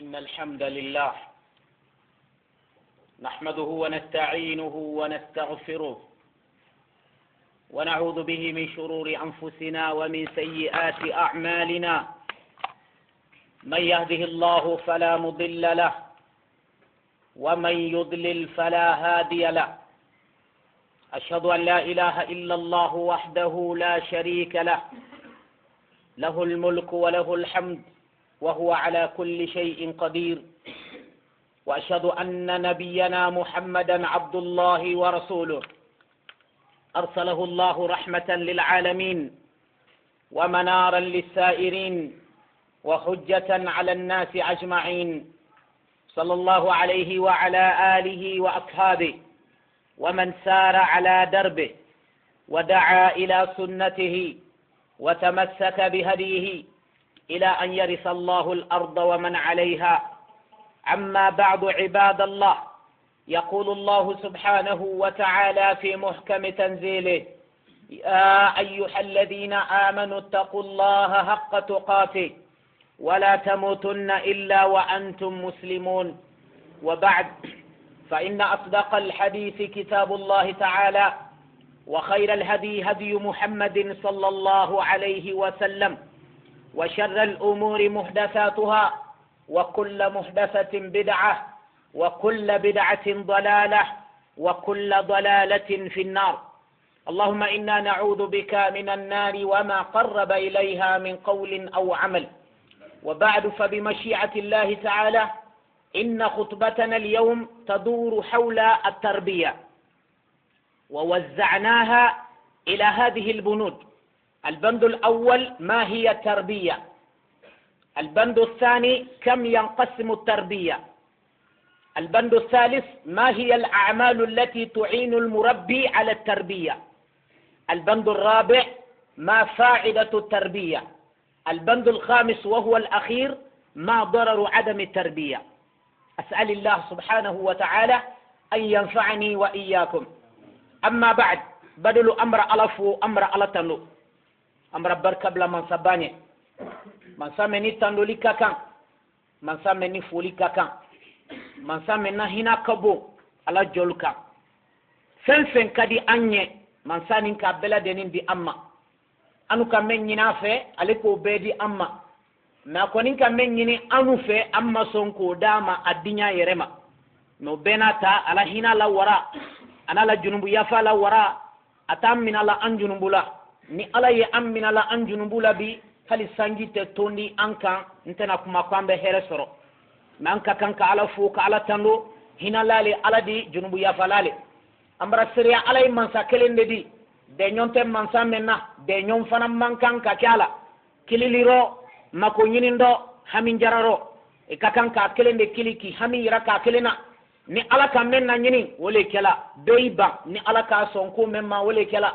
إن الحمد لله نحمده ونستعينه ونستغفره ونعوذ به من شرور أنفسنا ومن سيئات أعمالنا. من يهده الله فلا مضل له ومن يضلل فلا هادي له. أشهد أن لا إله إلا الله وحده لا شريك له، له الملك وله الحمد وهو على كل شيء قدير. وأشهد أن نبينا محمدا عبد الله ورسوله، أرسله الله رحمة للعالمين ومنارا للسائرين وحجة على الناس أجمعين، صلى الله عليه وعلى آله وأصحابه ومن سار على دربه ودعا إلى سنته وتمسك بهديه إلى أن يرث الله الأرض ومن عليها. أما بعد عباد الله، يقول الله سبحانه وتعالى في محكم تنزيله: يا أيها الذين آمنوا اتقوا الله حق تقاته ولا تموتن إلا وأنتم مسلمون. وبعد، فإن أصدق الحديث كتاب الله تعالى، وخير الهدي هدي محمد صلى الله عليه وسلم، وشر الأمور محدثاتها، وكل محدثة بدعة، وكل بدعة ضلالة، وكل ضلالة في النار. اللهم إنا نعوذ بك من النار وما قرب إليها من قول أو عمل. وبعد، فبمشيئة الله تعالى إن خطبتنا اليوم تدور حول التربية، ووزعناها إلى هذه البنود. البند الأول: ما هي التربية؟ البند الثاني: كم ينقسم التربية؟ البند الثالث: ما هي الأعمال التي تعين المربي على التربية؟ البند الرابع: ما فائدة التربية؟ البند الخامس وهو الأخير: ما ضرر عدم التربية؟ أسأل الله سبحانه وتعالى أن ينفعني وإياكم. أما بعد، بدل أمر ألف أمر ألتنو أمر بركبلا من سباني من سامني تندو لك كان من سامني فولي كان من سامنا هنا كبو على جولكا فن كدي أني من سانين كابلا دينين دي أما أنو كمن ينافع عليكو بدي أما ما كونين كمن يني أنو في أما سونكو داما الدنيا يرما نو بناتا على هنا لا ورا أنا لا جنوب يافا لا ورا أتام من على أن جنوب لا ni ala ye an mina la an junubula bi hali sanji te tondi an kan ntena kuma kwambe here soro man ka kan ka ala fu ka ala tando hina lale ala di junubu ya falale ambara siriya ala mansa kelende di de nyonte mansa menna de nyon fana man kan ka kyala kililiro mako nyinindo hamin jararo e ka kan ka kelende kiliki hamin yira ka kelena ni ala ka menna nyini wole kela beiba ni ala ka sonko memma wole kela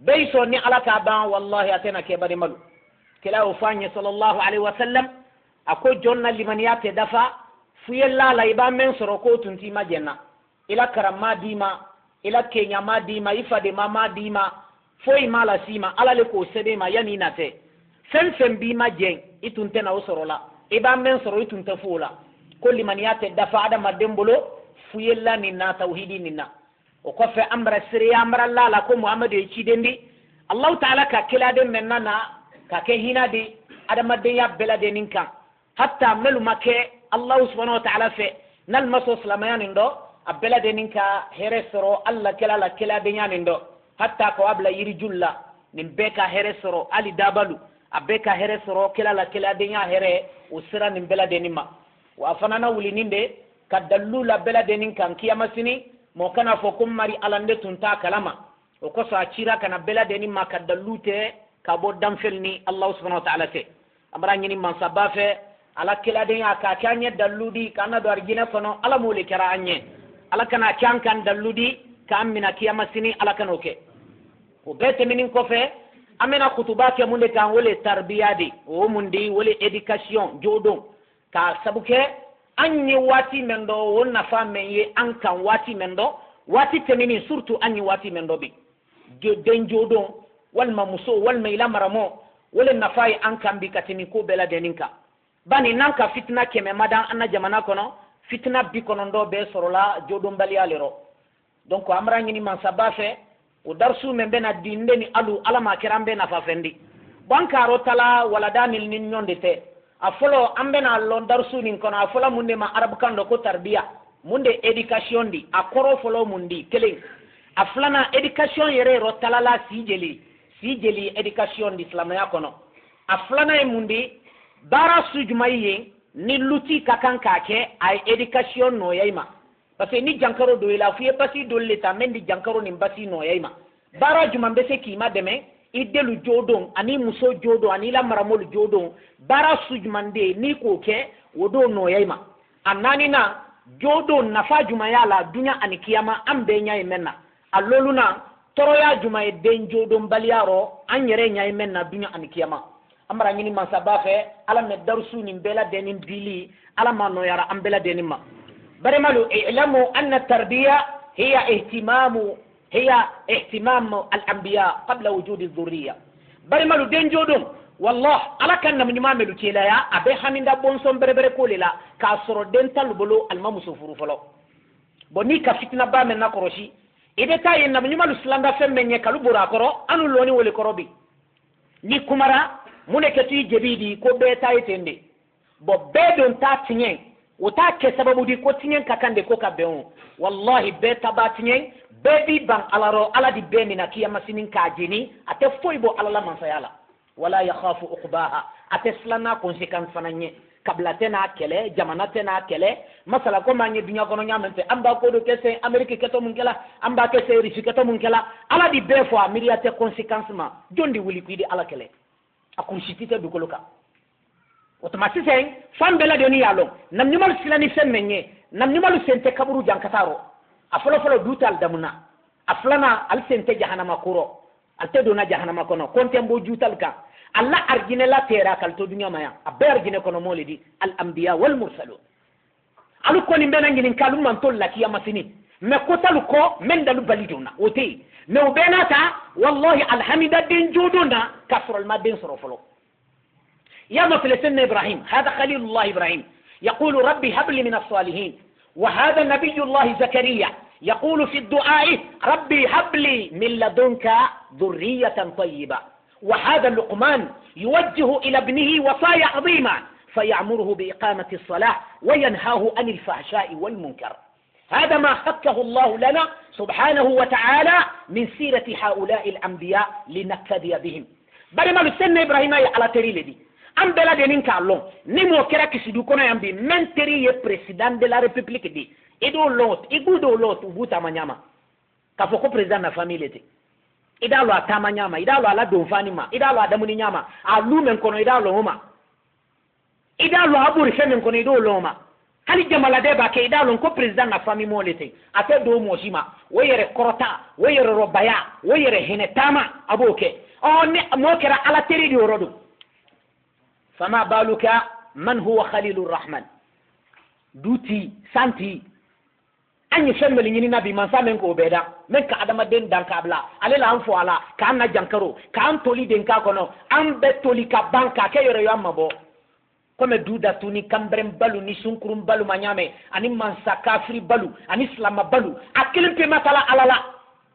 بيسو ني على كابان والله اتنا كبدي ملو كلا وفاني صلى الله عليه وسلم اكو جonna liman yate dafa fuyella la iba men soro ko tunti majena ila karama dima ila kenya ma dima ifade mama dima foi mala sima ala le ko sebe ma yani nate fem bi ma jen itunte na usoro la iba men soro itunte fula ko liman yate dafa ada madembolo fuyella ni na tauhidi ni na وقف أمر السرية أمر الله لكم محمد يشيدني الله تعالى ككلا دم مننا ككهنا دي أدم الدنيا بلاد نينكا حتى ملو مكة الله سبحانه وتعالى في نلمسو سلمان ندو أبلاد نينكا هرسرو الله كلا لا كلا دنيا ندو حتى كوابلا يرجولا نبكا هرسرو علي دابلو أبكا هرسرو كلا لا كلا دنيا هره وسرا نبلاد نيما وأفنانا ولينينده كدلو لا بلاد نينكا كيما سني mo kana fo kum mari alande tunta kalama o ko sa cira kana bela deni makadalute ka bo damfelni allah subhanahu wa ta'ala te amra nyini man sabafe ala kila den ya ka kanye dalludi kana do argina kono ala mole kara anye ala kana kan dalludi ka amina kiyama sini ala kanoke o bete minin ko fe amena khutubake munde kan wole tarbiyadi o mundi wole education jodon ka sabuke anyi wati mendo wonna famme ye ankan wati mendo wati temini surtout anyi wati mendo bi denjodo wal mamuso wal maila maramo wala nafai ankan bi katini ko bela deninka bani nanka fitna keme madan anna jamana kono fitna bi kono ndo be sorola jodon baliya lero donc amra ngini man sabafe o darsu men bena dinde ni alu alama kirambe na fafendi bankaro tala wala danil nin nyonde te afolo ambena lon darsu nin kono afola munde ma arab kando ko tarbiya munde education di akoro folo mundi kelen aflana education yere ro talala sijeli education di islamaya kono aflana e mundi bara sujumaiye ni luti kakan kake ay education no yayma parce que ni jankaro do ila fiye pasi do leta mendi jankaro ni basi no yayma bara jumambe se kima deme idelu jodon ani muso jodo ani la maramol jodon bara sujumande ni ko ke wodo no yayma anani na jodo nafa jumaya la dunya ani kiyama ambe nyay menna alloluna toroya jumaye den jodon baliyaro anyere nyay menna dunya ani kiyama amara ngini masabafe ala me darsu ni bela denin bili ala ma no yara ambela denin ma bare malu ilamu anna tarbiya hiya ihtimam al-anbiya qabla wujud adh-dhurriya bare malu den jodon wallah ala kan nam nyuma melu kelaya abe haninda bonson bere ko lela ka soro den talbolo almamu sufuru folo boni ka fitna ba men nakoroshi ide tayi nam nyuma luslanda femmenye kalu bura koro anu loni wole korobi ni kumara mune keti jebidi ko be taytende bo be don ta tinyen o ta ke sababu di ko tinyen kakande ko kabbeon wallahi be tabatinyen be bi ban alaro ala di be mina kiyama sinin ka jini ate foybo alala man sayala wala yakhafu uqbaha ate slana conséquence fananye kabla tena kele jamana tena kele masala ko manye dunya kono nyamente amba ko do kese amerique keto mun kala amba kese rifi keto mun kala ala di be fo amiriate conséquence ma jondi wuli kuidi ala kele akursitite dukoloka otomasi sen fambela doni yalo nam nyumal silani semmenye nam nyumal sente kaburu jankataro afolo folo dutal damuna aflana al sente jahannama kuro alte dona jahannama kono kontembo jutal ka alla arjine la tera kal to dunya maya abbe arjine kono molidi al anbiya wal mursalun alu ko ni mbena ngini kalum man tolla ki yamasini me ko talu ko men dalu baliduna ote me ubenata wallahi alhamida din juduna kasr al madin sorofolo يا مثل سيدنا إبراهيم هذا خليل الله إبراهيم يقول ربي هب لي من الصالحين وهذا نبي الله زكريا يقول في الدعاء ربي هب لي من لدنك ذرية طيبة وهذا لقمان يوجه إلى ابنه وصايا عظيمة فيأمره بإقامة الصلاة وينهاه عن الفحشاء والمنكر هذا ما حكه الله لنا سبحانه وتعالى من سيرة هؤلاء الأنبياء لنقتدي بهم بل ما سيدنا إبراهيم على تريلدي am bela de nin kalon ni mo kera kisidu kono yambi menteri ye president de la republique di ido lot igudo lot ubuta manyama ka foko president na famille te idalo atama nyama idalo ala do fani ma idalo adamu ni nyama alu men kono idalo homa idalo aburi femen kono idolo loma hali jamala de ba ke idalo ko president na famille mo lete ate do mo shima woyere korota woyere robaya woyere henetama aboke o ne mo kera ala teri di orodo فما بالك من هو خليل الرحمن دوتي سانتي أن يشمل يني نبي من سامن كوبيدا من كأدم الدين دان كابلا على الأنفو على كأن جانكرو كأن تولي دين كاكونو أم بتولي كبانكا كيرو يوم مبو كم دودا توني كمبرم بالو نيسون كروم بالو مانيامي أني مانسا كافري بالو أني سلام بالو أكلم في مثلا على لا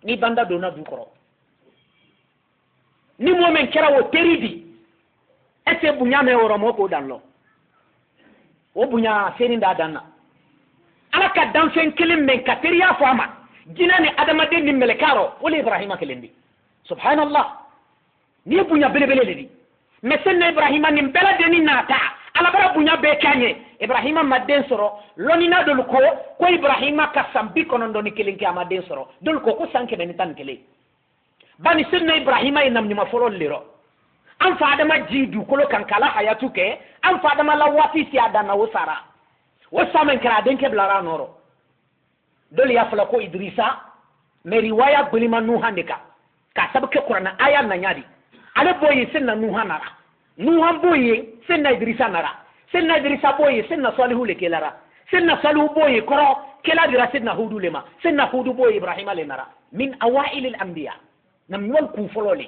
ني باندا دونا دوكرو ني مومن كرا وتريدي ese bunya me oromo ko danlo o bunya seni da danna ala ka danfen kilim men kateriya fama jinani adama den ni melekaro wala ibrahima kelendi subhanallah ni bunya belebele ledi mesenna ibrahima ni bela deni nata ala bara bunya be kanye ibrahima madden soro loni na dol ko ibrahima ka sambi kono ndoni kelinki amaden soro dol ko sanke ben tan kele bani senna ibrahima inam ni ma folo liro an fadama jidu kolo kankala hayatu ke an fadama la wati si adana wosara wosamen kra den ke blara noro dol ya fala ko idrisa me riwaya bulima nuhandika ka sabke qur'ana aya na nyadi ale boye senna nuhanara nuhan boye senna idrisa nara senna idrisa boye senna salihu le kelara senna salihu boye koro kela dira senna hudu lema senna hudu boye ibrahima le nara min awail al anbiya nam yol ku folole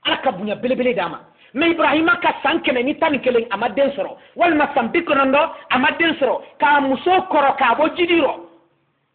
alaka bunya belebele dama mais ibrahima ka san kɛmɛ ni tan ni kelen a ma den sɔrɔ walima san 90 a ma den sɔrɔ k'a muso kɔrɔ k'a bɔ jidi rɔ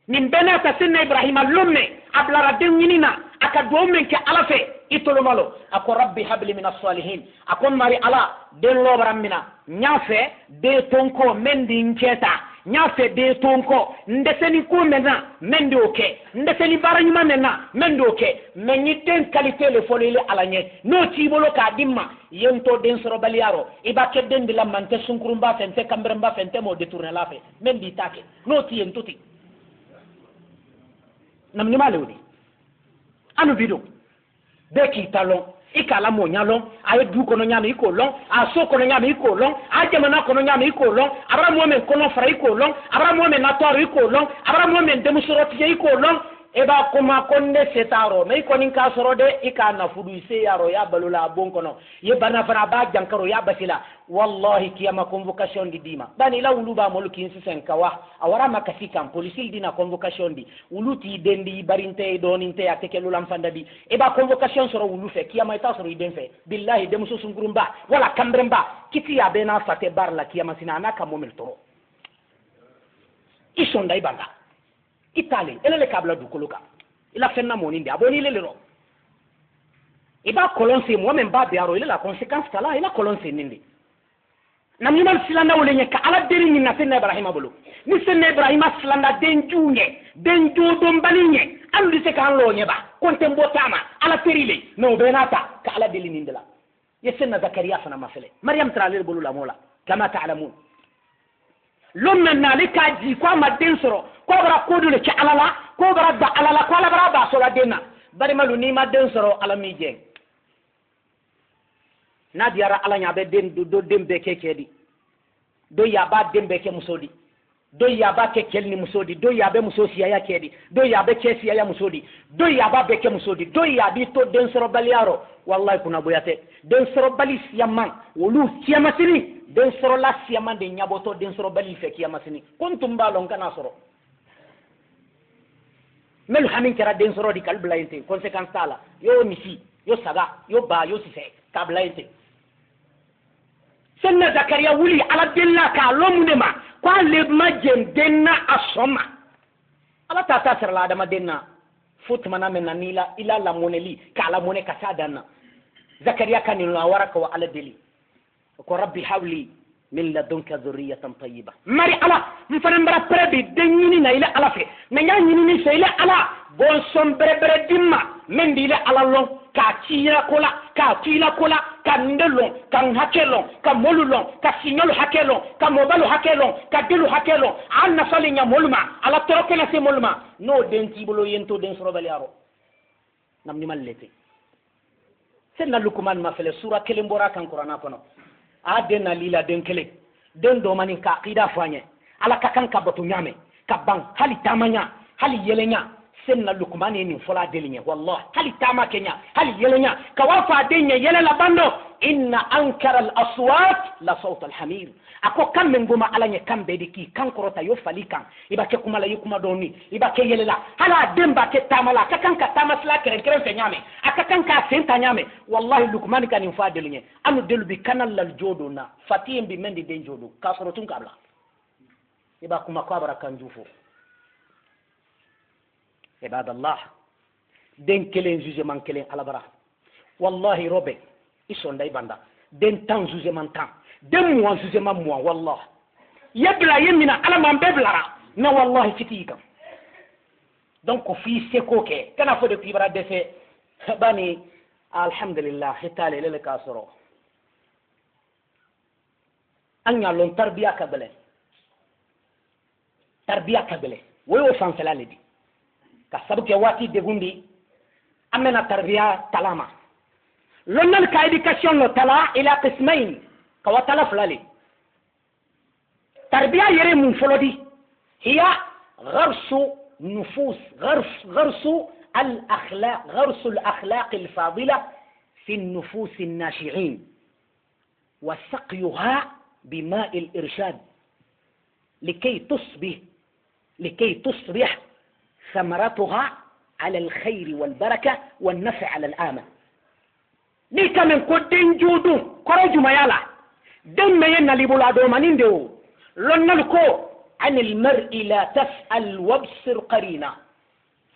nin bɛɛ n'a ta senna ibrahima lomme a bilara den ɲini na a ka duwawu min kɛ ala fɛ i tolomalo a ko rabbi habli min as-salihin a ko mari ala den lɔbara min na n y'a fɛ den tonko min di n cɛ ta n y'a fɛ den tonko n dɛsɛni ko mɛn na min de o kɛ n dɛsɛni baara ɲuman mɛn na min de o kɛ mɛ n ye den qualité le fɔlɔ ile ala ɲɛ n'o t'i bolo k'a di ma i ye n to den sɔrɔbaliya rɔ i b'a kɛ den de la ma n tɛ sunkurunba fɛ n tɛ kanbɛrɛnba fɛ n tɛ mɔgɔ détournela fɛ min b'i ta kɛ n'o t'i ye n to ten namni ma lewdi anu bido be ki talon ikala mo nyalon ay du kono nyami iko lon a so kono nyami iko lon a jamana kono nyami iko lon abra mo men kono fara iko lon abra mo men nator iko lon abra mo men demu soroti iko lon e ba kuma konne setaro me ko nin ka soro de ika na fudu ise yaro ya balula bon kono ye bana fara ba jankaro ya basila wallahi kiyama convocation di dima bani la wulu ba moluki insen kawa awara makafika police dina convocation di wuluti dendi barinte doninte ya tekelu lamfanda di e ba convocation soro wulu fe kiyama ita soro iden fe billahi dem so sungurumba wala kambremba kiti ya bena fate bar la kiyama sina anaka momel toro isonda ibanga Italie elele kabla du koloka ila fenna moninde aboni lelero iba kolonse mo men ba biaro ile la conséquence kala ila kolonse ninde namnal silanda wolenye ka ala deri ni na senna ibrahima bolo ni senna ibrahima silanda denjunye denju dom balinye andu se kan lo nyeba konte mbotama ala terile no benata ka ala deli ninde la yesenna zakaria fana mafele maryam tralel bolo la mola kama ta'lamun lomna nalika ji kwa maden soro ko bara kodu le ci alala ko bara da alala ko ala bara ba so la denna bari malu ni maden soro ala mi je na diara ala nya be den do dembe kekedi do ya ba dembe ke musodi do ya ba ke kelni musodi do ya be musosi ya kedi do ya be kesi ya musodi do ya ba be ke musodi do ya bi to den soro baliaro wallahi kuna boyate den soro balis yamman wolu kiamasini den soro la siyaman de nyaboto den soro bali fe kiamasini kuntum balon kana soro melu hamin kera den soro di kalbla inte conséquence tala yo misi yo saga yo ba yo sise kabla inte senna zakaria wuli ala dilla ka lomunema kwa le majen denna asoma ala tata serla adama denna futmana menna nila ila la moneli kala mone kasadana zakaria kaninu waraka wa ala deli ko rabbi hawli min ladunka dhurriyatan tayyiba mari ala mfanambara prebi denyini na ila ala fe na nyini ni se ila ala bon som bere dimma men di ila ala lon ka tira kola ka tila kola ka ndelon ka hakelon ka molulon ka signal hakelon ka mobile hakelon ka delu hakelon anna fali nya moluma ala toroke na se moluma no denti bolo yento den soro baliaro namni mallete senna lukuman ma fele sura kelembora kan qur'ana kono adena lila den kele den do manin ka qida fanye ala ka kan ka batu nyame ka bang hali tamanya hali yelenya senna lukmani ni fola delinya wallahi hali tama kenya hali yelenya ka wafa denya yelela bando inna ankara al aswat la sawt al hamir ako kam men goma alanya kam be diki kan korota yo falikan ibake kuma la yukuma doni ibake yelela hala demba ke tamala ka kan ka tamasla keren keren fe nyame aka kan ka senta nyame wallahi lukmani kan in fa delinya anu delu bi kanal lal jodona fatim bi mendi den jodo ka sorotun kabla iba kuma ko barakan jufo عباد الله den kelen jugement kelen alabara wallahi robe isonda ibanda den tan jugement tan den mo jugement mo wallahi yabla yemina ala man beblara na wallahi fitika donc fi seko ke kana fo de kibara defe bani alhamdulillah hitale lele kasoro anya lon tarbiya kabele woyo fansala ledi kasabu ke wati degundi amena tarbiya talama lonnal ka education no tala ila qismain ka watala fulali tarbiya yere mun folodi hiya gharsu nufus gharsu الأخلاق الفاضلة في النفوس الناشئين وسقيها بماء الإرشاد لكي تصبح ثمرتها على الخير والبركة والنفع على الآمة ni kamen ko den jodum koro jumayala den meyen nalibula do maninde o lonnal ko anil mar'i la tas'al wabsir qarina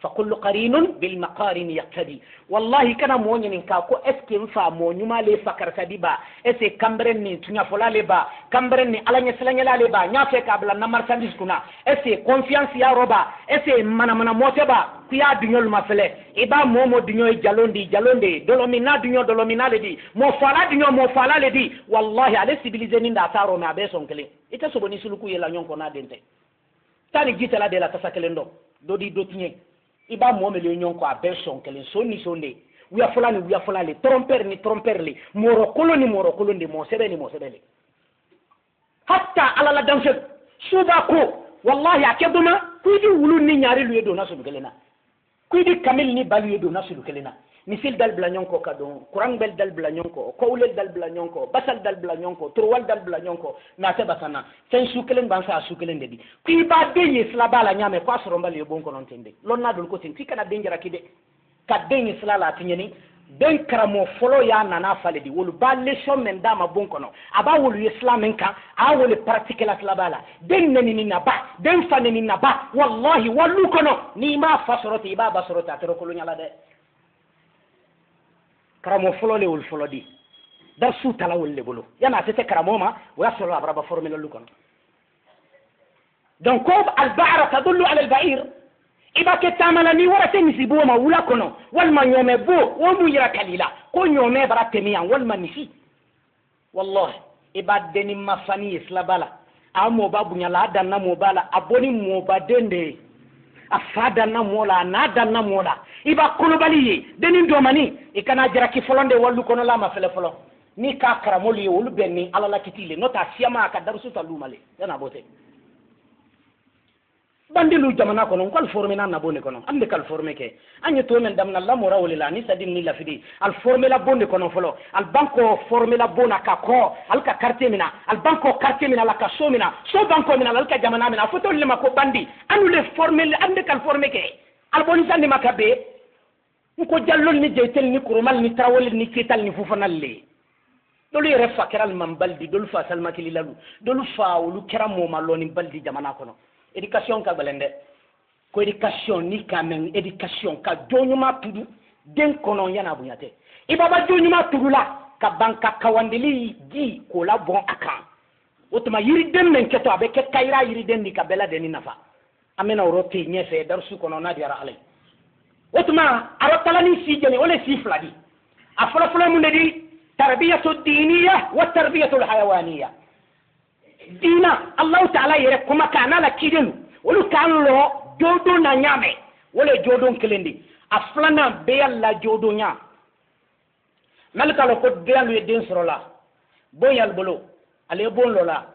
فكل قرين بالمقارن يقتدي والله كان مونين كاكو اسكي مفا مونيما لي فكر سديبا اسي كامبرن ني تنيا فولا لبا كامبرن ني على نسلانيا لا لبا نيافي كابلا نمر سانديس كنا اسي كونفيانس يا روبا اسي منا موتبا كيا دنيول مافله ايبا مومو دنيو جالوندي دولومينا دنيو دولومينا لدي مو فالا لدي والله على سيفيليزين دا تارو ما بيسون كلي ايتا سوبوني سلوكو يلا نيونكو نا دنتي تاني جيتلا دي لا تساكلندو دودي دوتني iba mo me le nyon ko abeson kelen sonni sonde wiya fulani tromper li moro koloni mo sebeli hatta ala la damse suba ko wallahi akebuma kudi wulu ni nyari lu edo nasu kelena kudi kamil ni balu edo nasu kelena misil dal bla nyon ko kadon kurang bel dal bla nyon ko kowle dal bla nyon ko basal dal bla nyon ko turwal dal bla nyon ko na te basana sen su kelen ban sa su kelen dedi ki ba de yesla bala nyame ko asoro mbali bon ko non tende lon na dul ko tin ki kana denjara kide ka den yesla la tinyeni den karamo folo ya nana faledi wolu ba leçon men dama bon kono aba wolu islamin kan a wolu pratiquer la slabala den neni ni naba den faneni naba wallahi wallu kono ni ma fasoroti iba basoroti atero ko nyala de karamo folo le wol folo di dar su tala wol le bolo yana tete karamo ma wa solo abraba formula lu kono donc ko al ba'ra tadullu ala al ba'ir iba ke tamala ni wara te misibo ma wula kono wal ma nyome bo wo mu yira kalila ko nyome bara temiyan wal ma nisi wallahi iba deni mafani islabala amo babu nyala danna mo bala aboni mo badende afada na mola na danna mola iba kolobali deni domani ikana jara ki folonde wallu kono la ma fele folo ni ka karamoli wolu benni ala la kitile nota siama ka darsu talumale yana bote bandilu jamana kono kal formé na bonde kono ande kal formé ke anye to men damna la mora wala ni sadin ni la fidi al formé la bonde kono folo al banko formé la bona ka ko al ka quartier mina al banko quartier mina la ka so mina so banko mina al ka jamana mina foto le mako bandi anu le formé ande kal formé ke al boni sandi makabe ko jallol ni jeytel ni kurumal ni trawol ni kital ni fufanal le dolu yere fakiral man baldi dolu fa salmaki lilalu dolu fa wulu keramo maloni baldi jamana kono éducation ka balende ko éducation ni kamen éducation ka jonyuma tudu den kono yana bunyate ibaba jonyuma tudu la ka banka kawandili di ko la bon akan otuma yiri den men keto abe ke kayra yiri den ni ka bela den nafa amena rote nyefe darsu kono na diara alay otuma arotala ni sijene ole sifladi afala fala mun di tarbiyatu diniya wa tarbiyatu alhayawaniyya dina Allah ta'ala yere kuma kana la kidenu wolu kan lo jodo na nyame wole jodo kelendi aflana be alla jodo nya malka lo ko de alu den sorola boyal bolo ale bon lola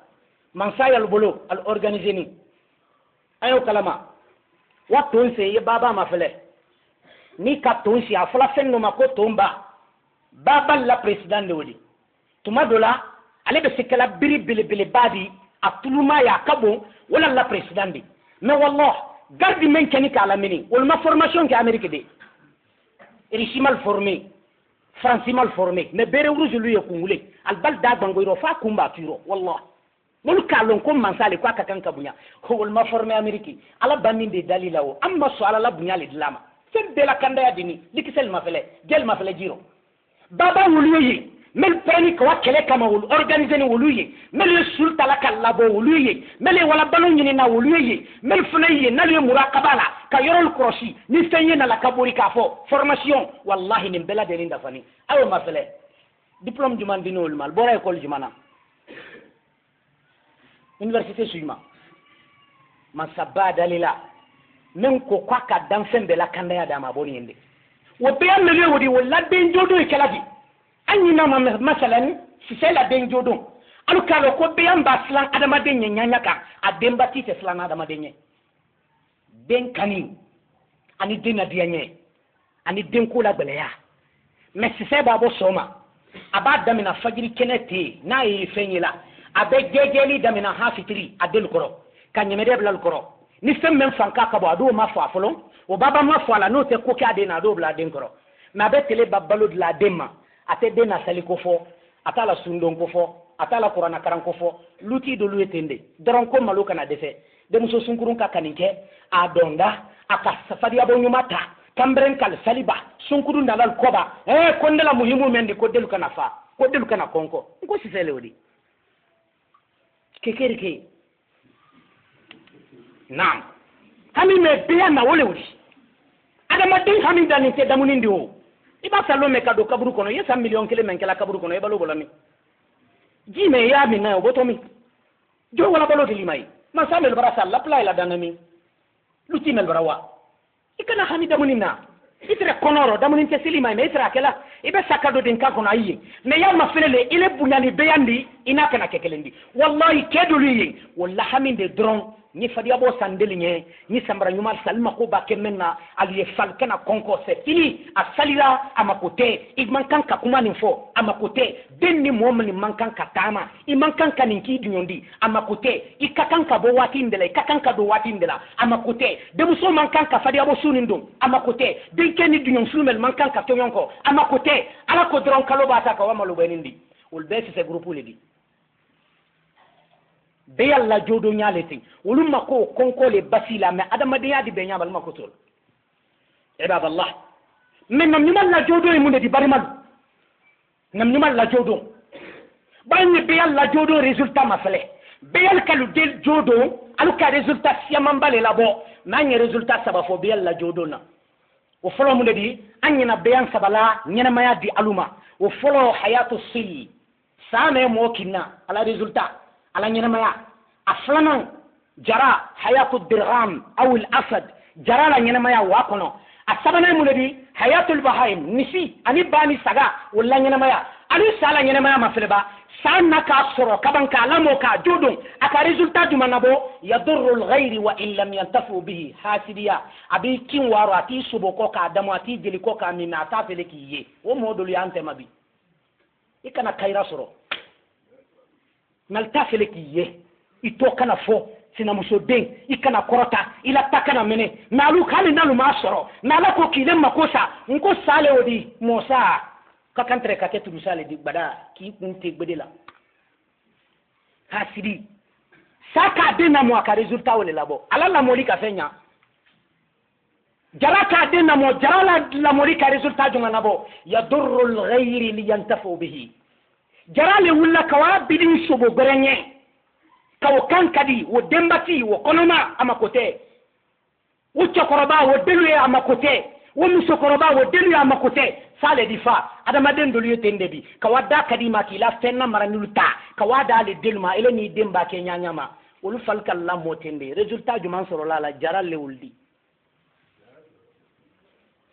mansayal bolo al organiser ni ayo kalama wato se ye baba mafele ni ka tonsi afla fenno mako tomba baba la president de wodi tuma dola ale be sikala biri bele badi atuluma ya kabo wala la president di mais wallah gardi men kani kala mini wala ma formation ke amerique de richi mal formé français mal formé mais bere rouge lui e kungule al balda bango ro fa kumba turo wallah mul kalon ko mansale ko akakan kabunya wala ma formé amerique ala baninde dalila o amma so ala la bunya le dilama sen de la kanda ya dini likisel ma fele gel ma fele jiro baba wuluyi mel preni ko wakele kama wul organiser ni wuluyi mel sulta la kallabo wuluyi mel wala banu nyini na wuluyi mel funayi na le muraqabala ka yorol kroshi ni fenye na la kaburi ka fo formation wallahi ni bela de linda fani ayo ma fele diplôme du man dinol mal bora école jumana université suyma man sabba dalila men ko kwa ka dan fembe la kanda ya dama boni yende wo be am le wodi wala den jodo e kalaji anyi na masalan si c'est la den jodo alu kalo ko be am baslan adama den nyanya ka ademba ti te slan adama den den kani ani den adianye ani den ko la gbeleya mais si c'est babo soma aba damina fajiri kenete na yi fenyila abe gegeli damina hafitri adel koro kanyemede blal koro ni fem men fanka ka bo ado ma fo afolo o baba ma fo ala no te ko ka de na do bla den koro na be tele babalo de la dema ate dena sali ko fo atala sundon ko fo atala qur'ana karan ko fo luti do luetende doron ko malo kana defe de muso sunkurun ka kaninke a donda aka safari abo nyumata kambren kal saliba sunkurun dalal koba kondela muhimu mendi ko delu kana fa ko delu kana konko ko sisele odi kekerike naam hami me biya na wole odi adama din hami dani te damuni ndiwo iba salo me kado kaburu kono yesa million kele men kala kaburu kono e balo bolami jime ya mi na obotomi jo wala balo dilimai masamel barasa la play la danami luti mel barawa ikana hami damuni na itre konoro damuni te silima me itra kala ibe sakado din ka kono ayi me ya mafele ile bunyani beyandi ina kana kekelendi wallahi keduli walla haminde dron ni fadiya bo sandeli nye ni sambara nyuma salma ko ba kemenna aliye falkana konko se fini asalira amakote igman kan ka kuma ni fo amakote denni momni mankan ka tama imankan kan ninki dunyondi amakote ikakan ka bo wati ndela ikakan ka do wati ndela amakote de muso mankan ka fadiya bo sunindo amakote denkeni dunyon flumel mankan ka tonyanko amakote ala ko dron kaloba ta ka wa malo benindi ul besi se groupe ledi beyal la jodo nyaleti ulumma ko konko le basila me adama de yadi be nyabal makotol ibadallah men nam nyumal la jodo e munde di barimal nam nyumal la jodo bayni beyal la jodo résultat mafale beyal kalu del jodo alu ka résultat siamambale la bo nanye résultat saba fo beyal la jodo na o folo munde di anyina beyan sabala nyena maya di aluma o folo hayatu sil same mo kinna ala résultat ala ñenamaya a flanan jara hayatu dirham aw al asad jara la ñenamaya wa kono a sabana mu di hayatul bahaim nisi ani bani saga wala ñenamaya ali sala ñenamaya ma feleba sanna ka soro kabanka lamo ka jodon aka resultat du manabo yadurru al ghayr wa in lam yantafu bihi hasidiya abi kin waro ati subo ko ka damo ati jeli ko ka minna ta fele ki ye o modul yante mabi ikana kayra soro nalta fele ki ye ito kana fo sina muso den ikana korota ila takana mene nalu kali nalu ma soro nala ko kile makosa nko sale odi mosa ka kantre ka ketu sale di bada ki kunte gbedela hasidi saka dena mo ka resultat wala labo ala la moli ka fenya jara ka dena mo jara la moli ka resultat jonga nabo yadurru al-ghayr li yantafu bihi jarale wulla kawa bidin sobo gorenye kawo kankadi wo dembati wo konoma amakote wo chokoroba wo deluye amakote wo musokoroba wo deluye amakote sale difa adama den doluye tendebi kawa da kadima ki la fenna maranulta kawa da le delma ele ni demba ke nyanyama wolu falkal la motende resultat juman soro la jarale wuldi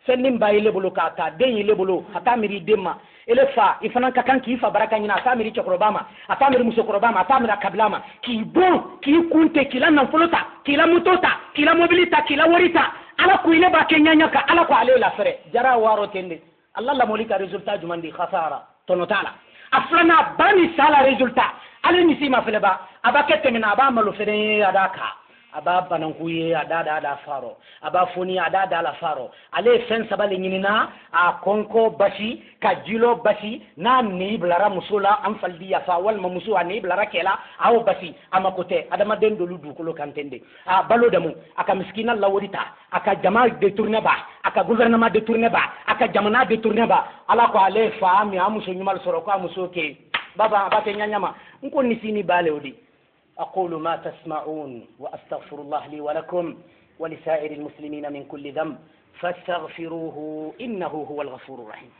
sendim bayile bulu kata den yile bulu hata miri demma ele fa ifana kakan ki fa baraka nyina ata miri chokrobama ata miri musokrobama ata miri kablama ki bon ki kunte kila nan folota kila mutota kila mobilita kila worita ala ku ile ba kenyanya ka ala ko ale la fere jara waro tende allah la molika resultat jumandi khasara tono tala aflana bani sala resultat ale ni sima fele ba abakete mina ba malu fere adaka aba banankuye adada da faro aba foni adada la faro ale fen sabale nyinina a konko bashi kajilo bashi na ni blara musula am faldi ya fa wal mamusu ani blara kela aw bashi amakote adama den do ludu ko kantende a balo damu aka miskina la wodita aka jama de tourner ba aka gouvernement de tourner ba aka jamana de tourner ba ala ko ale fa mi amuso nyumal soro ko amuso ke baba abate nyanyama nko nisini bale odi أقول ما تسمعون وأستغفر الله لي ولكم ولسائر المسلمين من كل ذنب فاستغفروه إنه هو الغفور الرحيم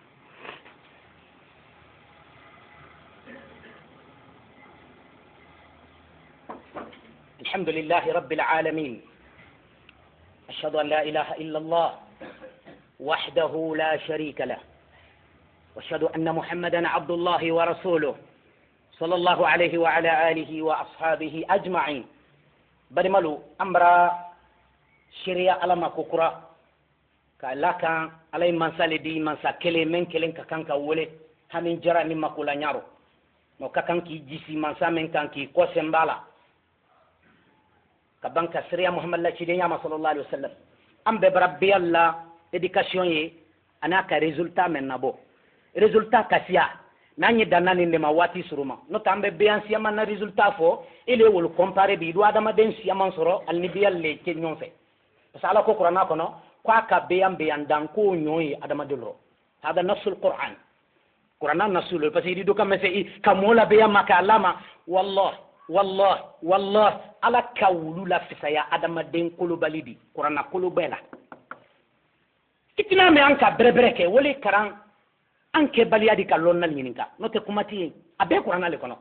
الحمد لله رب العالمين أشهد أن لا إله إلا الله وحده لا شريك له وأشهد أن محمدا عبد الله ورسوله صلى الله عليه وعلى آله وأصحابه أجمعين برملو أمرا شريعة ألما كوكرا كالاكا علي منسال دي منسا كلي من كلين كاكان كاولي همين جرى نما كولا نيارو نو كاكان كي جيسي منسا من كان كي قوسم بالا كبان كسريا محمد الله شديا صلى الله عليه وسلم أم ببربي الله éducation ye ana ka résultat men nabo résultat kasiya nanyi danani ne ma wati suruma no tambe beyan siyama na résultat fo ele wol comparer bi do adama den siyama soro al ni biyal le ke nyonfe parce ala ko qur'ana kono kwa ka beyan dan ko nyoyi adama delo hada nasul qur'an qur'ana nasul parce que do kam se kamola beyan maka lama wallah ala kawulu la fisaya adama den kolo balidi qur'ana kolo bela itina me anka brebre ke wole karan anke baliyadi ka lonnal nyininka no te kumati abe qur'ana le kono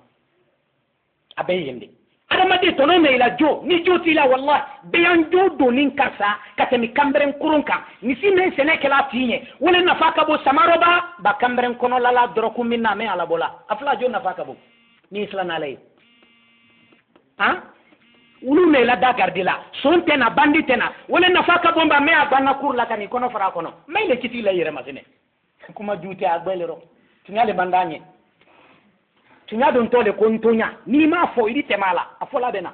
abe yende adama de tono me ila jo ni joti la wallah beyan jo do nin karsa katemi kamberen kurunka ni sime sene kala tinye wole nafaka bo samaroba ba kamberen kono lala doroku minna me ala bola afla jo nafaka bo ni islana lay ha ulu me la da gardila sonte na bandite na wole nafaka bomba me abana kurla kani kono fara kono me le kiti la yere masene kuma jute agbelero tunyale bandanye tunya don tole ko ntonya ni ma fo idi temala afola bena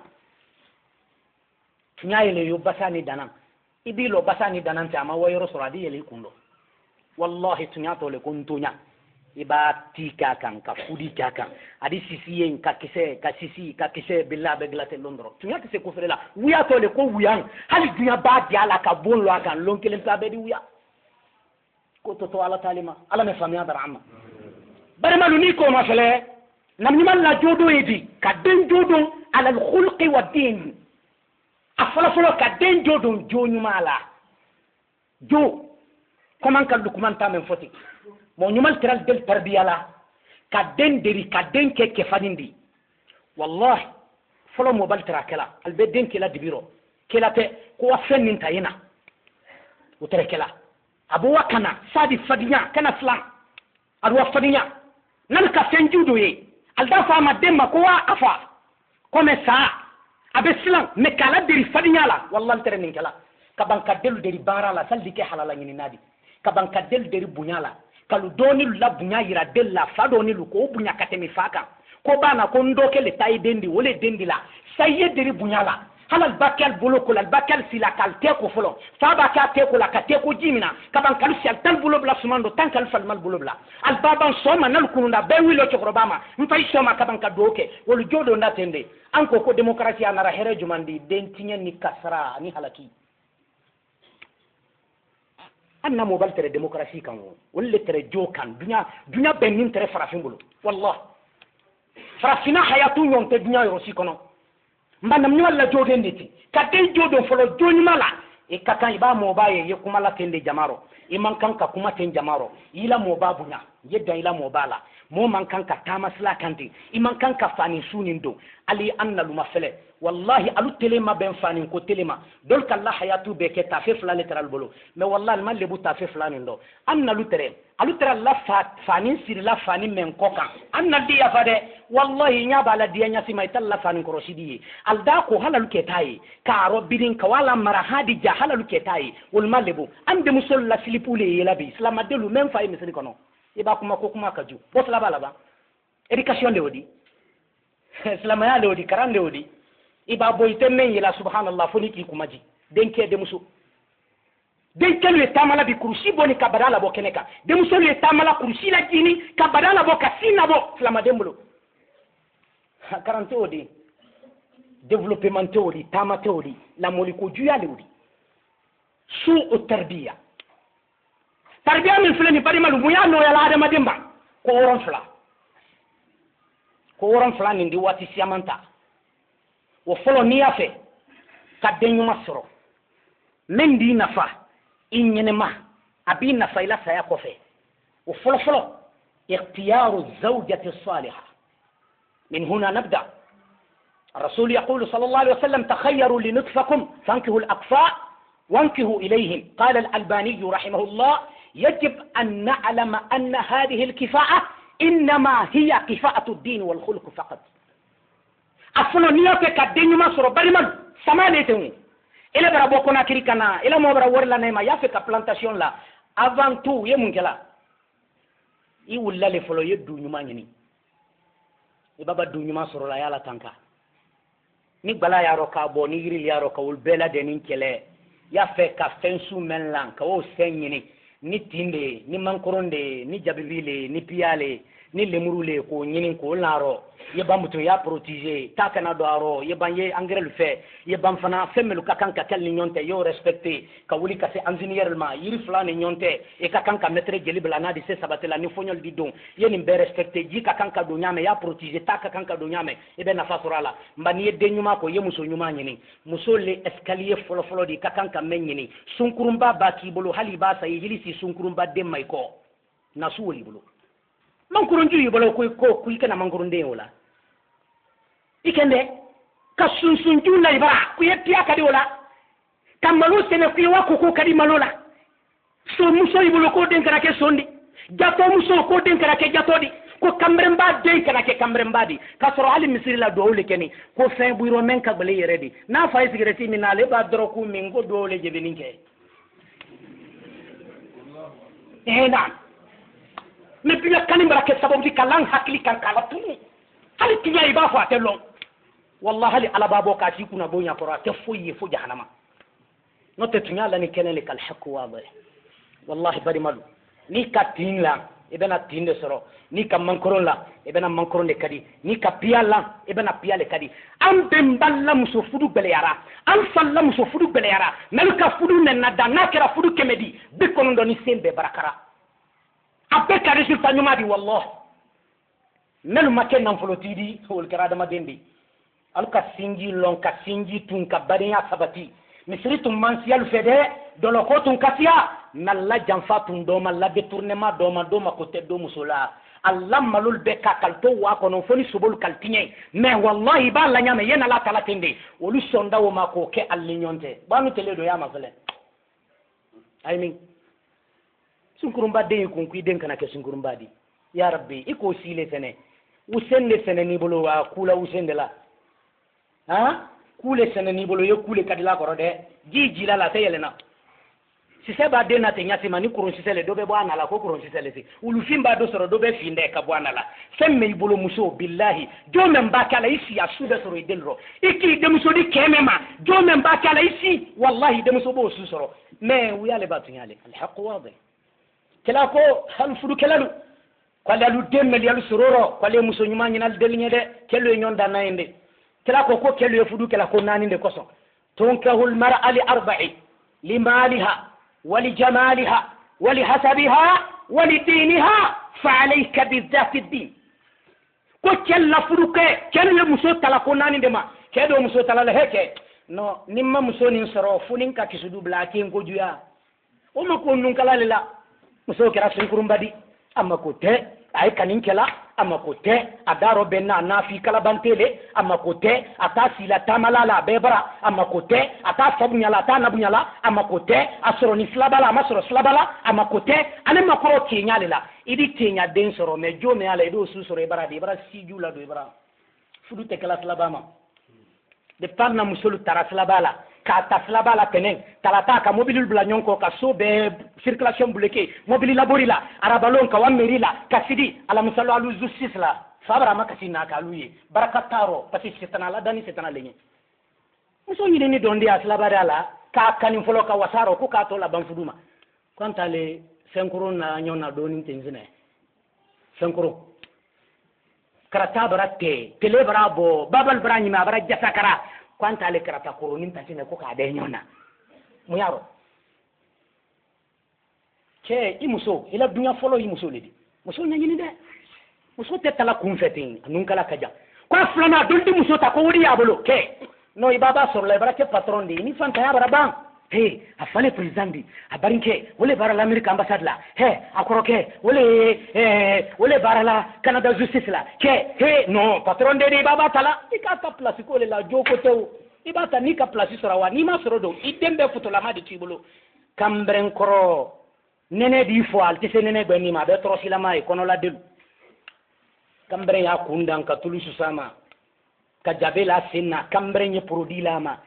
tunya ile yo basani danan ibi lo basani danan ta ma wayro suradi ile kundo wallahi tunya tole ko ntonya iba tika kan ka fudi kan adi sisiyen ka kise billa be glate londro tunya kise ko fela wuya tole ko wuyan hali dunya ba di ala ka bonlo akan lonkelen ta be di wuya ko to ala talima ala me famiya dar amma bare malu ni ko ma fele nam ni man la jodo edi ka den jodo ala al khulqi wa din afala folo ka den jodo jonu mala jo comment kan dokument ta men foti mo nyumal tiral del tarbiya la ka den deri ka den ke fanindi wallahi folo mo bal trakela al be den kila dibiro kila te ko wa fenin tayina uterekela abu wakana sadi fadinya kana flan adu fadinya nan ka senjudo ye alda fa ma demba ko wa afa comme ça abe slan me kala deri fadinya la wallahi tere nin kala kaban ka delu deri barala saldi ke halala ngini nadi kaban ka delu deri bunyala kalu doni la bunya yira della fa doni lu ko bunya katemi faka ko bana ko ndoke le tay dendi wole dendi la saye deri bunya la halal bakal bolo ko al bakal sila kal te ko folo fa ba ka te ko la ka te ko jimina kaban kalu sel tan bolo bla sumando tan kal fal mal bolo bla al baban soma nal kununda be wilo to robama mfay soma kaban ka doke wolu jodo ndatende anko ko demokrasi anara here jumandi den tinyen ni kasra ni halaki anna mo baltere demokrasi kan wolle tere jo kan dunya benin tere farafin bolo wallah farafina hayatu nyonte dunya yo sikono mbanam nyol la joden diti kadde jodo folo joni mala e kakan iba mo baye ye kuma la tende jamaro e man kan ka kuma ten jamaro ila mo babunya yedda ila mo bala mo man kan ka tamasla kanti e man kan ka fani sunin do ali anna luma fele wallahi alu telema ben fani ko telema dol kala hayatu be ke tafe fla letral bolo mais wallahi man lebu tafe fla ndo anna lu tere alu tere la fani sir la fani men kokan anna dia fade wallahi nya bala dia nya sima italla fani ko rosidi alda ko halalu ke tayi ka robidin ka wala mara hadi ja halalu ke tayi wal malebu ande musolla filipule yelabi islam adelu men fa misri kono iba kuma ko kuma kaju bo sala bala ba education de wodi islam ya de wodi karan de wodi iba boyte men yela subhanallah foni ki kumaji denke de muso denke le tamala bi kursi boni ka badala bo keneka de muso le tamala kursi la jini ka badala bo kasina bo flama dembulo karante odi développement théorie tama théorie la moliko juya le odi su o tarbiya min fulani bari malu muya no yala adama demba ko woron fla ni ndi wati siamanta wo folo ni yafe kaddenyu masoro men di nafa inyenema abi nafa ila saya kofe wo folo اختيار الزوجة الصالحة من هنا نبدأ الرسول يقول صلى الله عليه وسلم تخيروا لنطفكم فانكهوا الأكفاء وانكهوا إليهم قال الألباني رحمه الله يجب أن نعلم أن هذه الكفاءة إنما هي كفاءة الدين والخلق فقط أصلا نيوكي كالدين مصر بريمان سماليتهم إلا برا بوكونا كريكنا إلا مو برا ورلا نيما يافي كبلانتاسيون لا avant tout يمونكلا يولا لفلو يدو نيمانيني ibaba du nyuma soro la yala tanka ni bala yaro ka bo ni yiri yaro ka wul bela de nin kele ya fe ka fensu men lan ka wo senyini ni tinde ni mankoronde ni jabibile ni piale ni lemurule ko nyinin ko laro ye bamuto ya protéger ta kana do aro ye ban ye engrais le fait ye ban fana femelu ka kan ka kel ni nyonte yo respecter ka wuli ka se engineerement yiri fla ni nyonte e ka kan ka mettre jeli bla na di se sabatela ni fognol di don ye ni be respecter ji ka kan ka do nyame ya protéger ta ka kan ka do nyame e be na fasurala mbani ye de nyuma ko ye muso nyuma nyini muso le escalier folo folo di ka kan ka men nyini sunkurumba ba ki bolo hali ba sa yili si sunkurumba de may ko na suwoli bolo mankurun juyi bolo ko ikana mankurun de wala ikende ka sunsun jula ibara ku yetiya kadi wala kamalu sene ku wako ko kadi malola so muso ibolo ko den kana ke sondi jato muso ko den kana ke jatodi ko kamremba de kana ke kamremba di ka soro ali misiri la dowle keni ko fin buiro men ka bale yeredi na fay sigreti minale ba doro ku mingo dowle jebeninke na mais puis kanim barake sababu di kalan hakli kan kala tuni hali tinya iba fa telon wallahi hali ala babo ka ci kuna bonya ko ta foyi fo jahannama no te tunya la ni kenele kal haqq wadi wallahi bari malu ni ka tinla ibena tinde soro ni ka mankoron la ibena mankoron de kadi ni ka piyala ibena piyale kadi am bemballa muso fudu beleyara am falla muso fudu beleyara mel ka fudu men na da kera fudu kemedi be kono do ni sembe barakara abe ka resultat nyuma di wallah melu maken nan folotidi wol karada madendi alka sinji lon ka sinji tun ka bariya sabati misri tun mansial fede dolo ko tun kasia nalla janfa tun do malla détournement do ma ko teddo musola allah malul be ka kalto wa ko non foni subul kaltinye mais wallahi ba la nyame yena la tala tende wolu sonda wo ma ko ke allignonte banu tele do ya ma fele ay min sunkurumba de ko ku den kana ke sunkurumba di ya rabbi iko sile fene usende fene ni bolo wa kula usende la ha kule fene ni bolo yo kule kadila ko de jiji la tayelena si seba de na tenya sima ni kurun sisele do be bwana la ko kurun sisele si ulufimba do soro do be finde ka bwana la semme ibolo muso billahi do men bakala isi ya suda soro idelro iki de muso di kemema do men bakala isi wallahi de muso bo su soro me wiyale batunyale alhaq wadi kala ko hal fudu kalalu kwale alu demmel yalu sororo kwale muso nyuma nyinal delnye de kelo nyonda nayende kala ko ko kelo fudu kala ko naninde koso tunkahul mar'a li arba'i limaliha ولجمالها ولحسبها ولدينها فعليك بالذات الدين كل فروك كل مسو تلاكوناني دما كدو مسو تلا هيك no nimma muso nin soro funin ka kisudu blakin ko juya o ma ko nun kala lela muso kira sun kurumbadi amma ko te ay kanin kala amma ko te adaro benna nafi kala bantele amma ko te ata sila tamalala bebara amma ko te ata sabunyala ta nabunyala amma ko te asoro ni slabala masoro slabala amma ko te ane makoro tinyalela idi tinya den soro me jome ala edo su soro ibara de ibara sijula do ibara fudu te kala slabama de parna musulu tara slabala ka ta slabala tenen talata ka mobilul bla nyonko ka so be circulation bloqué mobile labori la arabalon ka wameri la ka sidi ala musallu alu justice la fabra makasina ka luye barakataro pati setana la dani setana lenye muso yini ni dondi aslabara la ka kanin folo ka wasaro ko ka to la banfuduma kwanta le senkuru na nyona doni tenzine senkuru karata barate tele brabo babal brani ma bara jasakara kwanta le karata kurunin tantine ko ka de nyona muyaro ke imuso ila dunya folo imuso ledi muso nyanyini de muso te tala kunfetin nun kala kaja kwa flana doldi muso ta ko wodi yabolo ke no ibaba sor le barake patron di ni fanta ya barabang he afale president di abarinke wole bara l'Amerique ambassade la he akoroke wole bara la Canada justice la ke he no patron de ibaba tala ikata place ko le la joko tew ibata ni ka place sorawa ni ma soro do idembe futo la ma di tibolo kambren koro nene di fo al tese nene gbe ni ma be tro silama e kono la delu kambren ya kundan ka tulu susama ka jabela sinna kambren ye produit la ma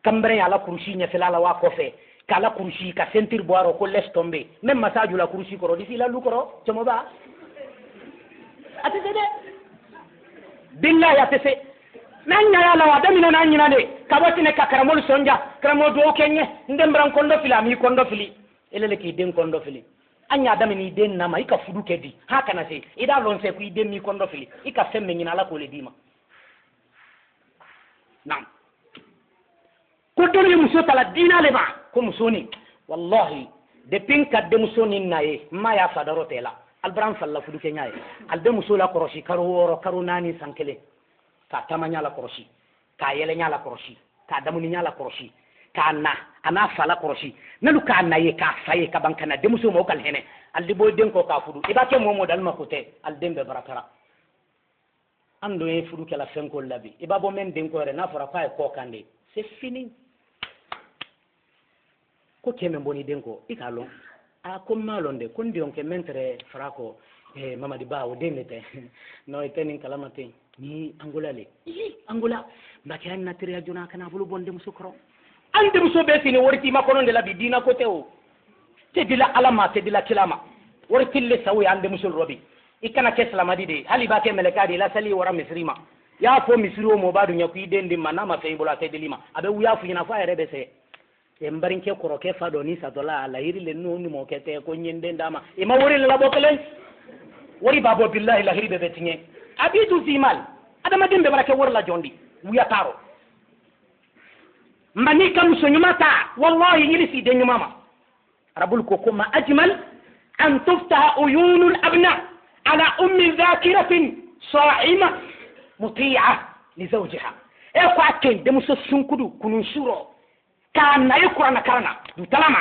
kambren ala kurushi nya fela la wa kofe kala kurushi ka sentir boiro ko laisse tomber même massage la kurushi koro disi la lukoro chomo ba atese de billahi atese nanya ya la wadamina nanya de kaboti ne kakaramol sonja kramo do kenye ndembran kondo fili ami kondo fili elele ki den kondo fili anya damini den nama ika fudu kedi haka na se ida lon se ku iden mi kondo fili ika femme nyina la ko le dima nam ko doni muso tala dina le ba ko musoni wallahi de pinka de musoni naye ma ya fadaro tela albran falla fudu kenyaye albe muso la koroshi karo woro karo nani sankele ka tamanya la koroshi ka yele nya la koroshi ka damuni nya la koroshi ka ana fala koroshi nalu ka naye ka faye ka bankana de muso mo kal hene aldi boy den ko ka fudu ibake momo dal makote aldembe barakara ando e fudu kala fenko labi ibabo men den ko re na fora fa ko kande c'est fini ko keme mboni den ko ikalo a ko malonde ko ndion ke mentre frako mamadi ba o denete no itenin kalamate ni angola le angola mbake an natria jona kana bulu bonde musukro ande muso be fini worti makono de la bidina ko tewo te dila alama te dila kilama worti le sawi ande musul robi ikana ke salamadi de hali ba ke melekadi la sali wara misrima ya fo misri o mo badu nyaku idendi manama fe bola te delima abe wuya fu ina fa rebe se e mbarin ke koro ke fado ni sa dola la hiri le no ni mo ke te ko nyende ndama e ma wori la bokelen wori babo billahi la hiri be betinye abidu zimal adama dembe barake wor la jondi wuya taro mbani kam so nyumata wallahi yili si de nyumama rabul ko kuma ajmal an tuftaha uyunul abna ala ummi dhakiratin sa'ima muti'a li zawjiha e ko akken de muso sunkudu kunun suro ka nayi qur'ana karana du talama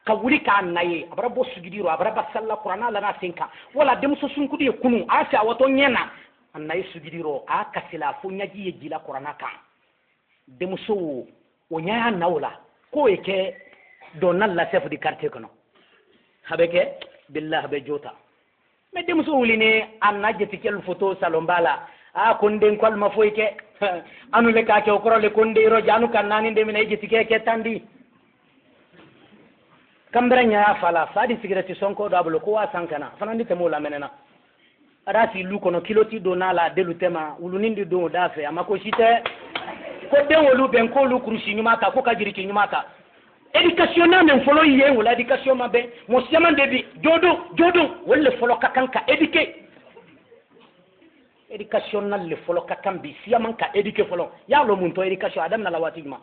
ka wuri ka nayi abara bo sugidiro abara basalla qur'ana lana sinka wala de muso sunkudu e kunu asa wato nyena annayi sugidiro a kasila fu nyaji yejila qur'ana ka de muso o nyaa nawla ko eke donal la chef du quartier kono habeke billah be jota me de muso wuline annaje tikel photo salombala a konden kol ma foyke anu le ka ke okoro le konde ro janu kannani de min ejiti ke tandi kambranya ya fala fadi cigarette sonko do ablo ko wa sankana fanandi te mola menena arasi lu kono kiloti do nala delu tema ulunindi do dafe amako shite ko den wolu ben ko lu krushi nyumata ko kajiri ki nyumata education na men folo yiye wala education mabe mo siaman debi jodo wolle folo kakanka education na le folo kakam bi siaman ka eduke folo ya lo mun to education adam na lawati ma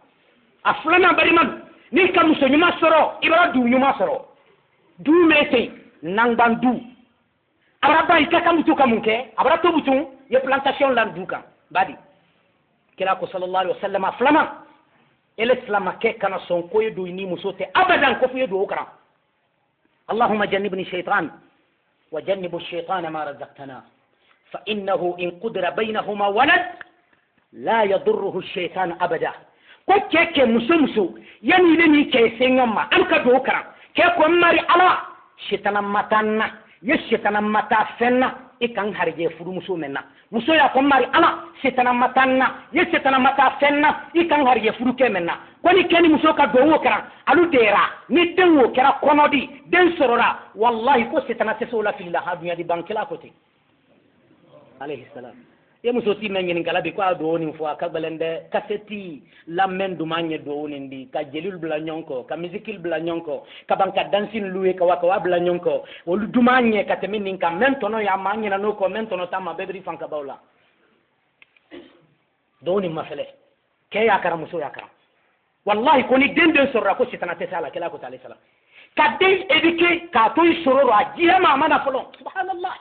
aflana bari man ni kam so nyuma soro ibara du nyuma soro du mete nangban du araba ikakam tu kamunke abara to butun ye plantation lan duka badi kila ko sallallahu alaihi wasallam aflama el islam ke kana son ko yedo ni musote abadan ko yedo okra allahumma jannibni shaytan wa jannibu ash-shaytana ma razaqtana fa innahu in qudira bainahuma walad la yadurruhu ash-shaytan abada ko keke muso yani ne ni ke sengama an ka do okra ke ko mari ala shaytan matanna ye shaytan mata fenna ikan harje furu muso menna muso ya ko mari ala shaytan matanna ye shaytan mata fenna ikan harje furu ke menna koni keni muso ka do wokra alu dera ni den wokra konodi den sorora wallahi ko shaytan tesola fillah ha dunya di bankila koti alayhi salam ye muso ti men ngin galabi ko do woni fo ka balende kaseti lammen du manye do woni ndi ka jelul bla nyonko ka musical bla nyonko ka banka dancing luwe ka waka bla nyonko wolu du manye ka temin ka men tono ya manye na no ko men tono tama bebri fanka bawla do woni mafele ke ya kara muso ya kara wallahi ko ni den sorra ko sitana tesala kala ko alayhi salam ka den edike ka to sororo ajiya ma mana folo subhanallah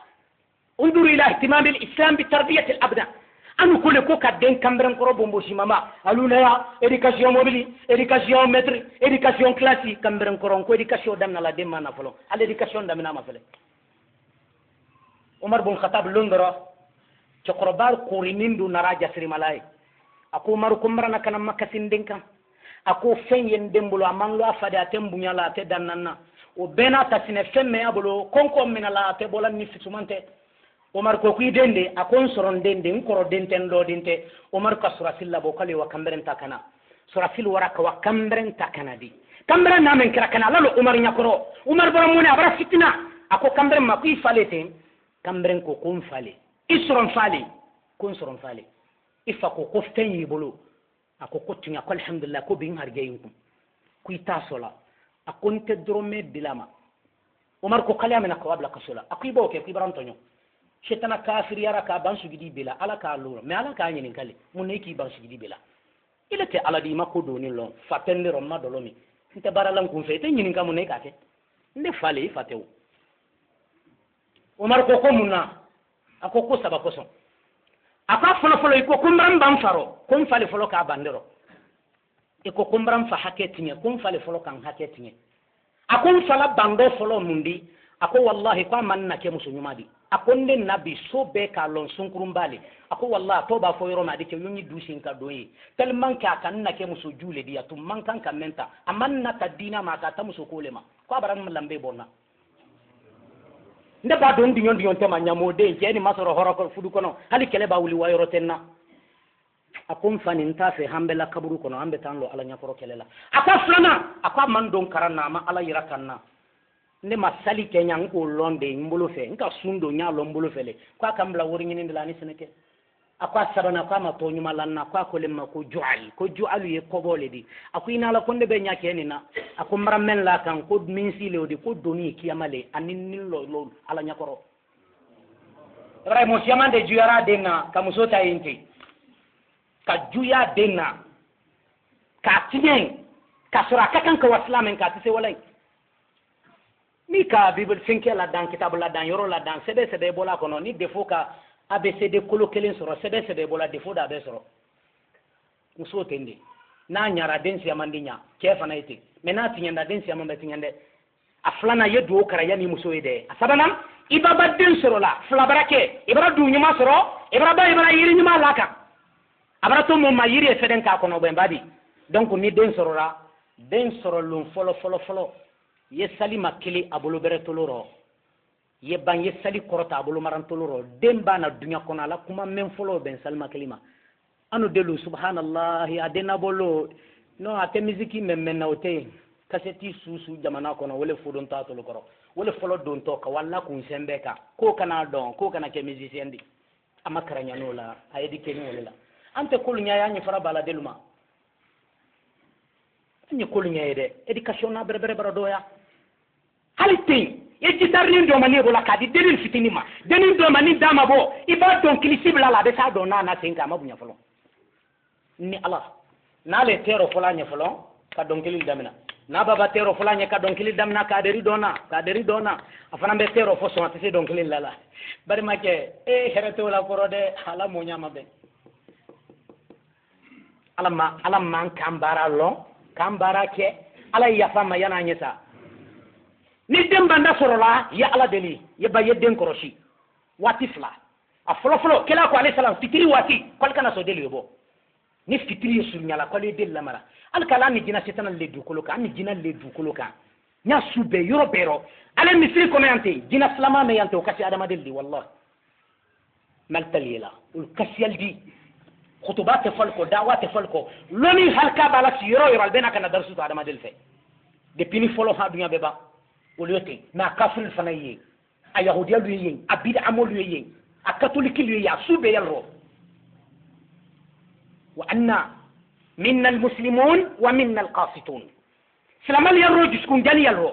انظر الى اهتمام الاسلام بتربيه الابناء anu kole ko kadden kambran koro bombo simama aluna ya education mobili education maître education classique kambran koro ko education dam na la demma na folo al education dam na ma fele Umar bin Khattab londoro ci qurbar qurinindu naraja sri malai ako Umar kumrana kana makasin denkan ako fenyen dembulo amanlo afada tembunya la te dananna o bena tasine femme abolo konko minala te bolan ni fitumante Umar ko kuy dende akon soron dende ngoro denten do dente Umar ka surasil labo kali wa kamberen takana surasil waraka wa kamberen takana di kamberen namen kira kana lalo Umar nyakoro Umar baramune abara fitna ako kamberen ma kuy falete kamberen ko kun fale isron fale kun soron fale ifa ko koften yibolo ako kotunya ko alhamdulillah ko bin harge yinku kuy tasola akon te drome bilama umar ko kala mena ko abla kasula akibo ke kibrantonyo shetana kafir yara ka ban sugidi bela ala ka lura me ala ka nyin kale mun ne ki ban sugidi bela ila te ala di mako do ni lo fatende ro ma do lo mi nte baralan kun fe te nyin ka mun ne ka te nde fale fatewo umar ko ko munna ako ko saba ko son aka folo iko kumbram ban faro kun fale folo ka bandero iko kumbram fa haketinye kun fale folo kan haketinye akon fala bando folo mundi ako wallahi kwa manna ke musunyumadi akonde nabi so be ka lon sunkurumbali ako wallahi to ba fo yoro ma de ke yunyi dusin ka doyi tellement ka kan na ke musu jule dia tum man kan ka menta amanna ka dina ma ka ta musu kolema ko baran lambe bonna nde ba don dinyon tema nyamode je ni masoro horoko fudu kono hali kele ba wuli wayoro tenna akum fanin ta fe hambela kaburu kono ambe tanlo ala nyakoro kelela akwa flana akwa man don karana ma ala yira kanna nde masali kenya ngo londe mbolo fe nka sundo nya lo mbolo fele kwa kambla wori ngini ndilani seneke akwa sabana kwa ma to nyuma lanna kwa ko lemma ko ju'al ye ko bole di akuina la konde be nya kenina akumra men la kan ko min sile odi ko doni kiyamale anin lo ala nyakoro ibrahim siamande juyara denna kamusota yinti ka juya denna ka tinyen ka sura kakan ka waslamen ka tise walai ni ka bible finke la dan kitab la dan yoro la dan sebe bola kono ni defo ka abcd kolo kelen soro sebe bola defo da be soro muso tende na nyara den si amandinya ke fana ite mena tinyanda den si amamba tinyande aflana yedu kara yani muso ide asabana ibaba den soro la fla barake ibara du nyuma soro ibara yiri nyuma laka abara to mo mayiri e feden ka kono be mbadi donc ni den soro la den soro lum folo ye salima kili abolo bere toloro ye ban ye sali korota abolo maran toloro demba na dunya kono ala kuma men folo ben salima kilima anu delu subhanallah adena bolo no ate miziki men na ote kaseti susu jamana kono wole fodon ta tolo koro wole folo don to ka walla kun sembe ka ko kana don ko kana ke musicien di amakara nyano la ayedi keni wala ante kulu nya yanyi fara bala deluma ni kulu nya ede education na berbere baradoya halite ye jitarni do mani bola kadi denil fitinima denin do mani dama bo iba don kilisibla la be sa do na tenka mabunya folo ni Allah na le tero fola nya folo ka don kilil damina na baba tero fola nya ka don kilil damina ka deri dona afana be tero fo so atese don kilil lala bari make herete wala korode hala mo nya mabe alamma kambara ke ala yafama yana nyesa ni demba nda sorola ya ala deli ye ba yedden koroshi wati fla a folo kela ko alayhi salam fitiri wati kol kana so deli yobo ni fitiri sunyala ko le del lamara al kala ni jina setana le du koloka ni jina le du koloka nya sube yoro bero ale misri ko mente jina slama me yante o kasi adama delli wallah maltalila ul kasiyal di خطبات فلكو دعوات فلكو لوني هلكا بالا سيرو يرالبنا كنا درسو adama del fe depuis ni folo ha dunya beba وليتي ما كافر الفنيين اليهودية ليين أبيد عمو ليين الكاثوليك ليين سوبي يلرو وأن منا المسلمون ومنا القاسطون سلام يلرو جسكون جالي يلرو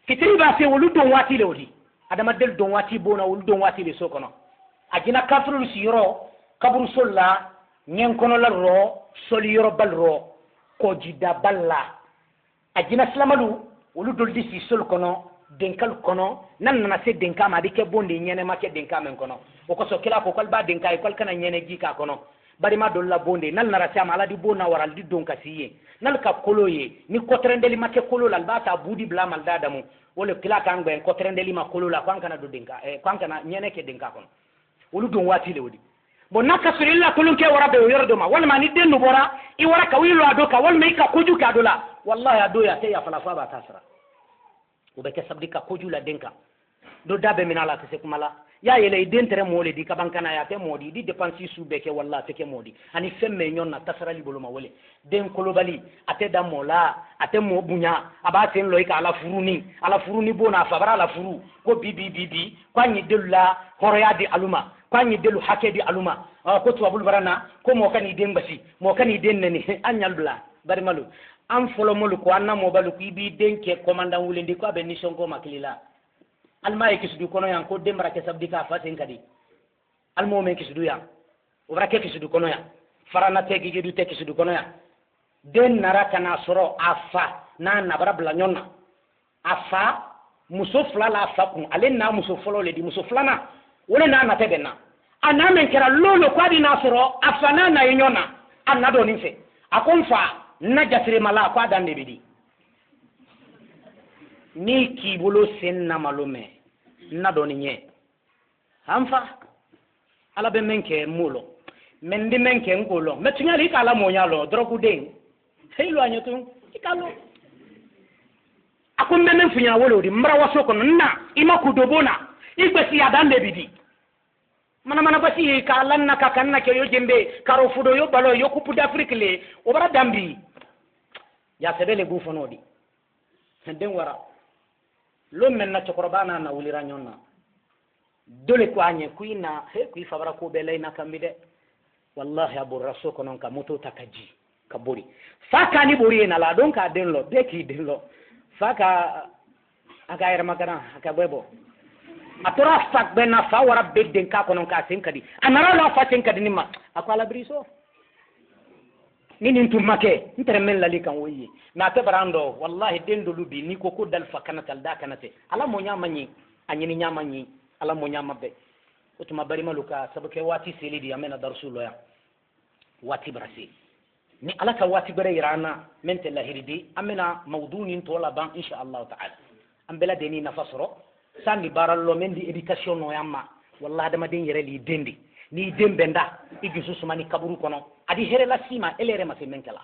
في تريبا في ولدون واتي لودي هذا ما دل دون واتي بونا ولدون واتي لسوكنا أجينا كافر السيرو كبر سولا نينكونو للرو سولي يرو بالرو كوجيدا بالا أجينا سلاملو olu doldi si sol kono denkal kono nan na se denka ma dike bonde nyene ma ke denka men kono o ko so kila ko kal ba denka e kal kana nyene jika kono bari ma dolla bonde nan na rasa ma ala di bona waral di donka siye nal ka koloye ni kotrendeli ma ke kolola ba ta budi bla mal dadamu wala kila kan ben kotrendeli ma kolola kan kana do denka e kan kana nyene ke denka kono olu don wati le wodi bon naka surilla kolon ke wara be yordo ma wal ma ni denno bora I wara ka wilo adoka wal mai ka koju ka dola wallahi adoya te ya falafa ba tasra ubeke sabdi ka koju la denka do dabe minala ke se kumala ya yele dentere mole di ka bankana ya te modi di depensi su beke wallahi te ke modi ani femme nyonna tasra li boloma wole den kolobali ate da mola ate mo bunya aba ten loika ala furuni bona fabara ala furu ko bibi kwani della horoya di aluma kwani delu hake di aluma ko to abul barana ko mo kan iden basi mo kan iden nani anyal bla bari malu am folo molu ko anna mo balu ki bi denke commandant wulendi ko be mission ko makilila alma kisudu kono yan ko dembra ke sabdi ka fatin kadi almo men kisudu yan o bara ke kisudu kono yan farana te gi du te kisudu kono yan den nara kana soro afa na na bara bla nyonna afa muso fula la afa kun ale na muso folo le di muso fulana wala na na te benna ana men kera lolo kwa di na soro afa na na nyonna anna do ni fe akon fa na jasire mala kwa dan de bidi ni ki bolo sen na malume na do ni nye hamfa ala be menke mulo mendi menke ngolo metingali kala monyalo drogu den heylo anyotu ikalo akon men funya wolo di mra waso kono na imaku dobona igbesi adande bidi mana basi kala na kakanna ke yo jembe karo fudo yo balo yo kupu d'Afrique le o bara dambi ya sebele gu fonodi den wara lo men na chokorobana na wulira nyonna dole ko anye kuina he kui fabara ko belay na kamide wallahi abu raso konon ka moto takaji kaburi faka ni buri na la don ka den lo de ki den lo faka aka ira magana aka bebo atora fak bena fa wara bedden ka konon ka sen kadi anara la fa sen kadi nima akwala briso nini ntumake ntere men lali kan woyi na te barando wallahi den do lubi ni ko ko dal fa kanatal da kanate ala mo nyama nyi anyini nyama nyi ala mo nyama be utuma bari maluka sabake wati selidi amena darsulo ya wati brasi ni ala ka wati bare irana mente la hiridi amena mawduni to la ban insha Allah ta'ala ambela deni nafasro sandi barallo mendi education no yamma wallahi dama den yere li dendi ni dembenda igisu sumani kaburu kono adi here la sima elere ma se menkela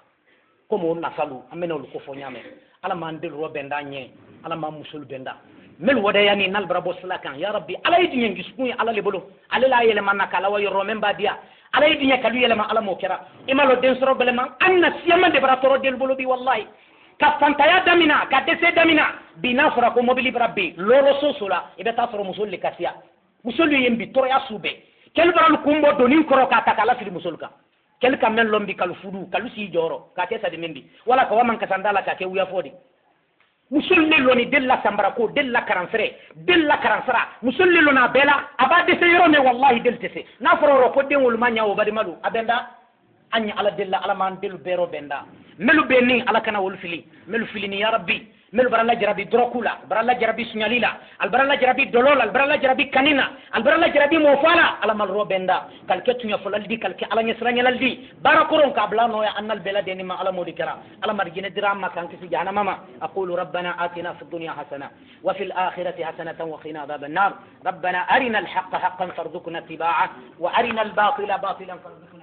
komo na salu amena lu ko fo nyame ala man del ro benda nye ala ma musul benda mel wada yani nal brabo slakan ya rabbi ala yidi ngi sukuni ala le bolo ala la yele man nakala wa yoro memba dia ala yidi nya kalu yele ma ala mo kera imalo den soro bele man anna siyama de barato del bolo bi wallahi ka fantaya damina ka dese damina bina fura ko mobili rabbi loro sosula ibe ta foro musul le kasia musul yembi toro ya sube kel baral kumbo donin koro ka takala fili musulka kel kamel lombi kalu fudu kalu si joro ka tesa de mendi wala ko waman kasandala ka ke wuya fodi musulli loni della sambara ko della karansere della karansara musulli lona bela abade se yoro ne wallahi del tese na foro ko den wol manya o badi malu abenda anya ala della ala man delu bero benda melu benni ala kana wol fili melu fili ni ya rabbi melu baralla jarabi drokula baralla jarabi sunyalila al baralla jarabi dolola al baralla jarabi kanina al baralla jarabi mofala ala mal robenda kalketu nya folaldi kalke ala nya sranya laldi barakoron ka blano ya annal belade ni ma ala modi kara ala marjine dirama kan kisi jana mama aqulu rabbana atina fid dunya hasana wa fil akhirati hasanatan wa qina adhaban nar rabbana arina al haqqa haqqan farzuqna ittiba'ah wa arina al batila batilan farzuqna